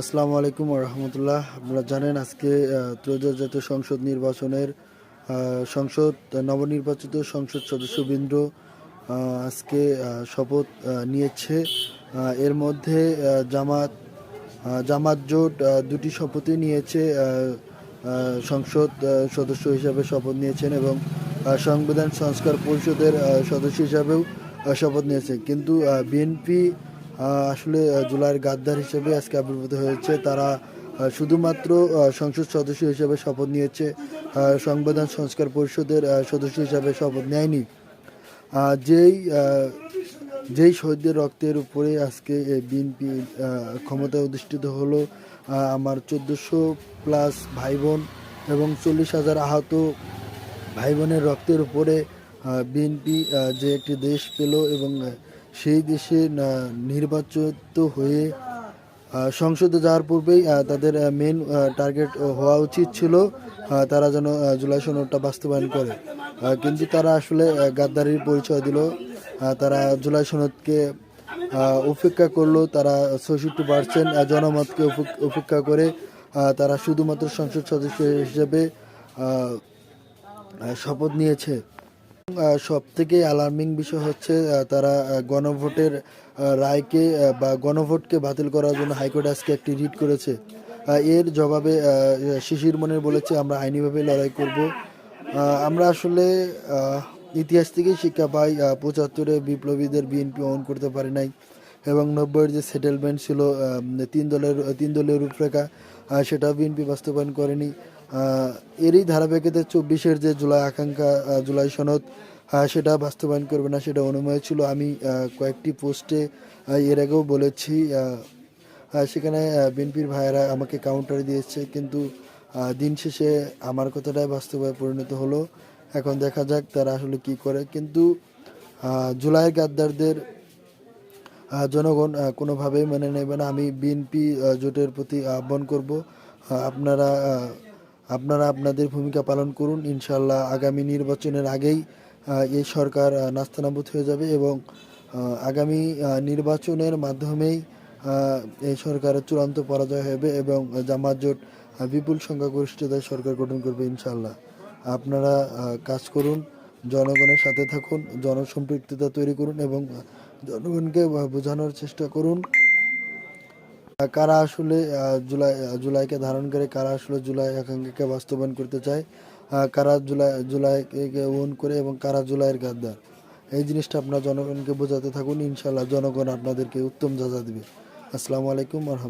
আসসালামু আলাইকুম রহমতুল্লাহ। আপনারা জানেন আজকে ত্রয়োদশ জাতীয় সংসদ নির্বাচনের সংসদ নবনির্বাচিত সংসদ সদস্যবৃন্দ আজকে শপথ নিয়েছে। এর মধ্যে জামাত জোট দুটি শপথই নিয়েছে। সংসদ সদস্য হিসাবে শপথ নিয়েছেন এবং সংবিধান সংস্কার পরিষদের সদস্য হিসাবেও শপথ নিয়েছে। কিন্তু বিএনপি আসলে জুলাইয়ের গাদ্দার হিসেবে আজকে আবির্ভূত হয়েছে। তারা শুধুমাত্র সংসদ সদস্য হিসেবে শপথ নিয়েছে, সংবিধান সংস্কার পরিষদের সদস্য হিসাবে শপথ নেয়নি। যেই যেই শহীদদের রক্তের উপরে আজকে বিএনপি ক্ষমতায় অধিষ্ঠিত হলো, আমার 1400+ ভাই বোন এবং 40,000 আহত ভাই বোনের রক্তের উপরে বিএনপি যে একটি দেশ পেল এবং সেই দেশে নির্বাচিত হয়ে সংসদে যাওয়ার পূর্বেই তাদের মেন টার্গেট হওয়া উচিত ছিল তারা যেন জুলাই সনদটা বাস্তবায়ন করে। কিন্তু তারা আসলে গাদ্দারির পরিচয় দিল। তারা জুলাই সনদকে উপেক্ষা করলো। তারা 66% জনমতকে উপেক্ষা করে তারা শুধুমাত্র সংসদ সদস্য হিসেবে শপথ নিয়েছে। সব থেকে অ্যালার্মিং বিষয় হচ্ছে তারা গণভোটের রায়কে বা গণভোটকে বাতিল করার জন্য হাইকোর্টে আজকে একটি রিট করেছে। এর জবাবে শিশির মনির বলেছে, আমরা আইনিভাবে লড়াই করব। আমরা আসলে ইতিহাস থেকেই শিক্ষা পাই, 75-এ বিপ্লবীদের বিএনপি অন করতে পারে নাই এবং 90-এর যে সেটেলমেন্ট ছিল তিন দলের রূপরেখা, সেটা বিএনপি বাস্তবায়ন করেনি। এরই ধারাবাহিকতায় 24-এর যে জুলাই আকাঙ্ক্ষা, জুলাই সনদ, সেটা বাস্তবায়ন করবে না, সেটা অনুমেয় ছিল। আমি কয়েকটি পোস্টে এর আগেও বলেছি। সেখানে বিএনপির ভাইয়েরা আমাকে কাউন্টার দিয়েছে, কিন্তু দিন শেষে আমার কথাটাই বাস্তবায় পরিণত হলো। এখন দেখা যাক তারা আসলে কি করে। কিন্তু জুলাইয়ের গাদ্দারদের জনগণ কোনোভাবেই মেনে নেবে না। আমি বিএনপি জোটের প্রতি আহ্বান করব, আপনারা আপনাদের ভূমিকা পালন করুন। ইনশাল্লাহ আগামী নির্বাচনের আগেই এই সরকার নাস্তানাবুদ হয়ে যাবে এবং আগামী নির্বাচনের মাধ্যমেই এই সরকারের চূড়ান্ত পরাজয় হবে এবং জামাত জোট বিপুল সংখ্যাগরিষ্ঠতায় সরকার গঠন করবে ইনশাল্লাহ। আপনারা কাজ করুন, জনগণের সাথে থাকুন, জনসম্পৃক্ততা তৈরি করুন এবং জনগণকে বোঝানোর চেষ্টা করুন কারা আসলে জুলাইকে ধারণ করে, কারা আসলে জুলাই আকাঙ্ক্ষাকে বাস্তবায়ন করতে চায়, কারা জুলাইকে ওন করে এবং কারা জুলাইয়ের গাদ্দার। এই জিনিসটা আপনারা জনগণকে বোঝাতে থাকুন। ইনশাল্লাহ জনগণ আপনাদেরকে উত্তম যাজা দেবে। আসসালামু আলাইকুম ওয়া রাহমাতুল্লাহ।